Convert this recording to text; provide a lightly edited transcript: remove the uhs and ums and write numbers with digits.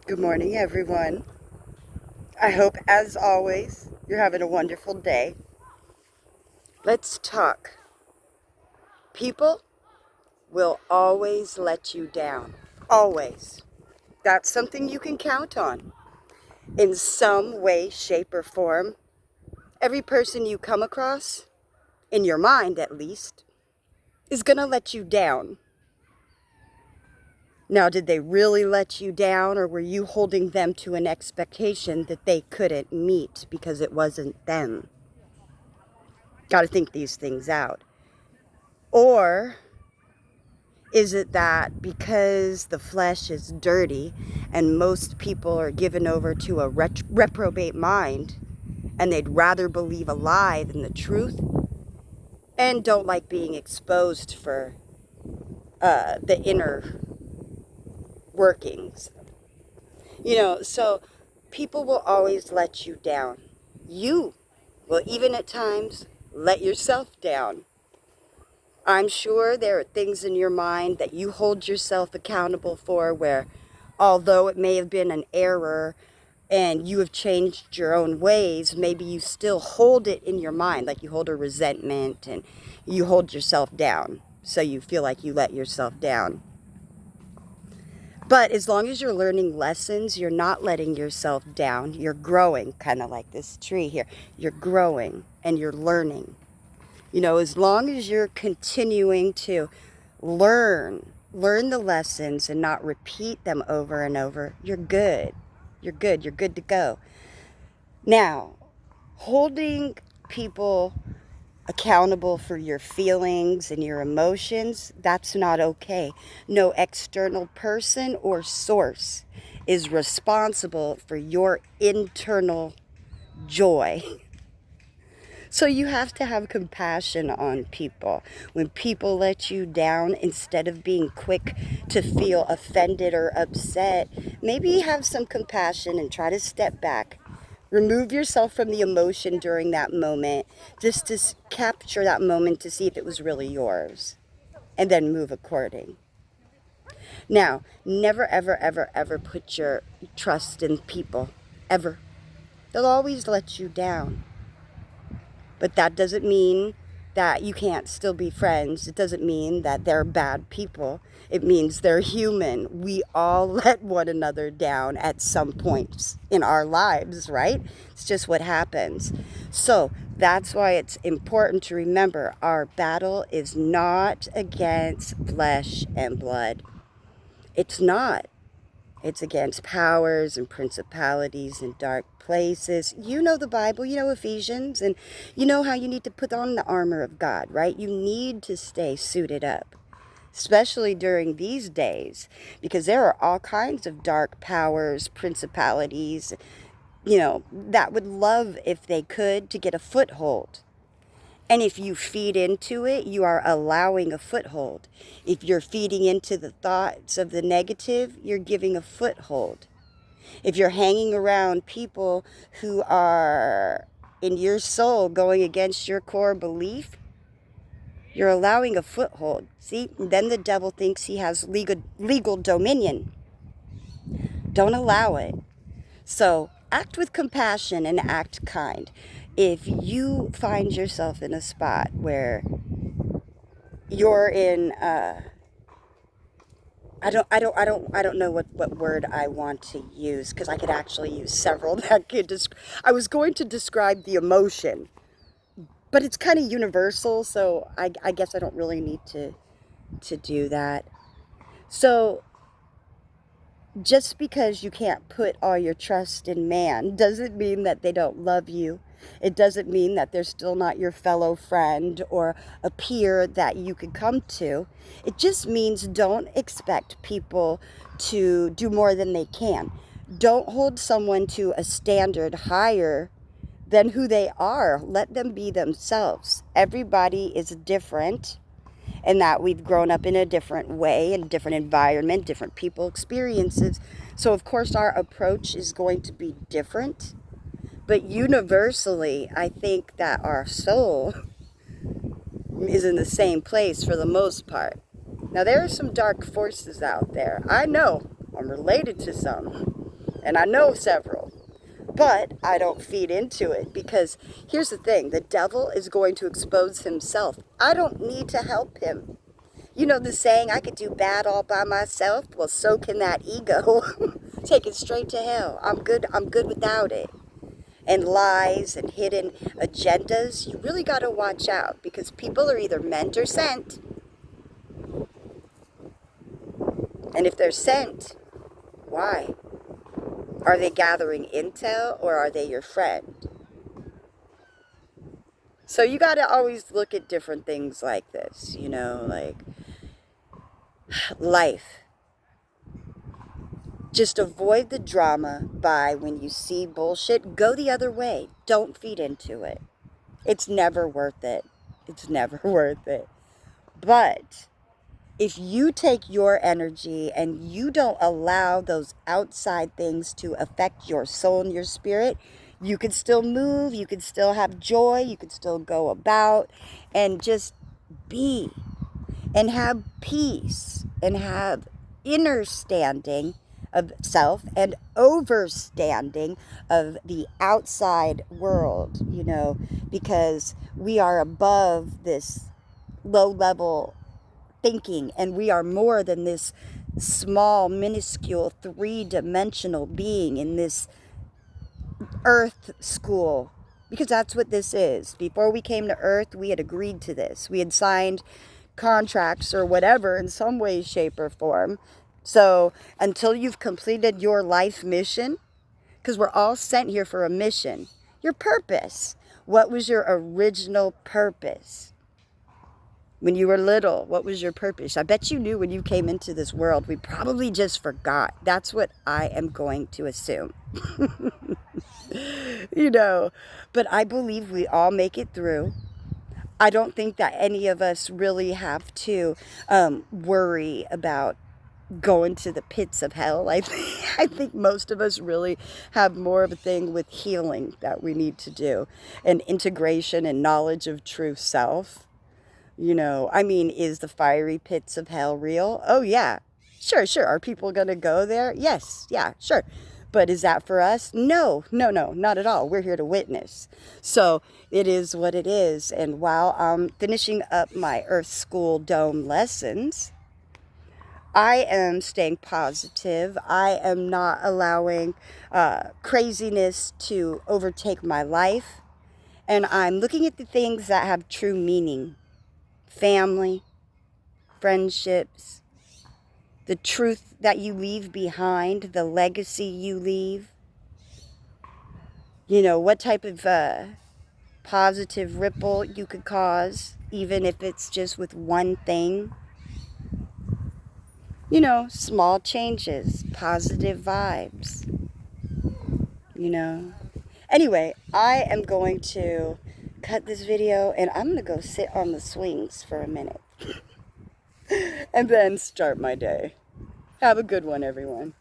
Good morning, everyone. I hope, as always, you're having a wonderful day. Let's talk. People will always let you down. Always. That's something you can count on. In some way, shape, or form, every person you come across, in your mind at least, is going to let you down. Now, did they really let you down, or were you holding them to an expectation that they couldn't meet because it wasn't them? Got to think these things out. Or is it that because the flesh is dirty and most people are given over to a reprobate mind and they'd rather believe a lie than the truth and don't like being exposed for the inner workings? So people will always let you down. You will even at times let yourself down. I'm sure there are things in your mind that you hold yourself accountable for where, although it may have been an error and you have changed your own ways, maybe you still hold it in your mind, like you hold a resentment and you hold yourself down. So you feel like you let yourself down. But as long as you're learning lessons, you're not letting yourself down. You're growing, kind of like this tree here. You're growing and you're learning. As long as you're continuing to learn the lessons and not repeat them over and over, you're good. You're good. You're good to go. Now, holding people accountable for your feelings and your emotions, that's not okay. No external person or source is responsible for your internal joy. So you have to have compassion on people. When people let you down, instead of being quick to feel offended or upset, maybe have some compassion and try to step back. Remove yourself from the emotion during that moment, just to capture that moment to see if it was really yours, and then move according. Now, never, ever, ever, ever put your trust in people, ever. They'll always let you down. But that doesn't mean that you can't still be friends. It doesn't mean that they're bad people. It means they're human. We all let one another down at some points in our lives, right? It's just what happens. So that's why it's important to remember our battle is not against flesh and blood. It's not. It's against powers and principalities and dark places. You know the Bible, you know Ephesians, and you know how you need to put on the armor of God, right? You need to stay suited up, especially during these days, because there are all kinds of dark powers, principalities, that would love, if they could, to get a foothold. And if you feed into it, you are allowing a foothold. If you're feeding into the thoughts of the negative, you're giving a foothold. If you're hanging around people who are in your soul going against your core belief, you're allowing a foothold. See, then the devil thinks he has legal dominion. Don't allow it. So act with compassion and act kind. If you find yourself in a spot where you're in I don't know what word I want to use, because I could actually use several that could I was going to describe the emotion, but it's kind of universal, so I guess I don't really need to do that. So just because you can't put all your trust in man doesn't mean that they don't love you. It doesn't mean that they're still not your fellow friend or a peer that you could come to. It just means don't expect people to do more than they can. Don't hold someone to a standard higher than who they are. Let them be themselves. Everybody is different, and that we've grown up in a different way, in a different environment, different people experiences. So of course our approach is going to be different. But universally, I think that our soul is in the same place for the most part. Now, there are some dark forces out there. I know I'm related to some. And I know several. But I don't feed into it because here's the thing. The devil is going to expose himself. I don't need to help him. You know the saying, I could do bad all by myself? Well, so can that ego. Take it straight to hell. I'm good without it. And lies and hidden agendas, you really got to watch out because people are either meant or sent. And if they're sent, why? Are they gathering intel or are they your friend? So you got to always look at different things like this, you know, like life. Just avoid the drama by when you see bullshit, go the other way. Don't feed into it. It's never worth it. It's never worth it. But if you take your energy and you don't allow those outside things to affect your soul and your spirit, you can still move, you can still have joy, you can still go about and just be and have peace and have inner standing of self and overstanding of the outside world, you know, because we are above this low level thinking and we are more than this small, minuscule, three-dimensional being in this earth school, because that's what this is. Before we came to earth, we had agreed to this. We had signed contracts or whatever in some way, shape, or form. So until you've completed your life mission, because we're all sent here for a mission, your purpose. What was your original purpose? When you were little, what was your purpose? I bet you knew when you came into this world. We probably just forgot. That's what I am going to assume. You know, but I believe we all make it through. I don't think that any of us really have to worry about going to the pits of hell. I think most of us really have more of a thing with healing that we need to do, and integration and knowledge of true self. You know, I mean, is the fiery pits of hell real? Oh, yeah. Sure. Are people going to go there? Yes. Yeah, sure. But is that for us? No, not at all. We're here to witness. So it is what it is. And while I'm finishing up my Earth School Dome lessons, I am staying positive. I am not allowing craziness to overtake my life. And I'm looking at the things that have true meaning. Family, friendships, the truth that you leave behind, the legacy you leave. You know, what type of positive ripple you could cause, even if it's just with one thing. You know, small changes, positive vibes, you know. Anyway, I am going to cut this video and I'm going to go sit on the swings for a minute and then start my day. Have a good one, everyone.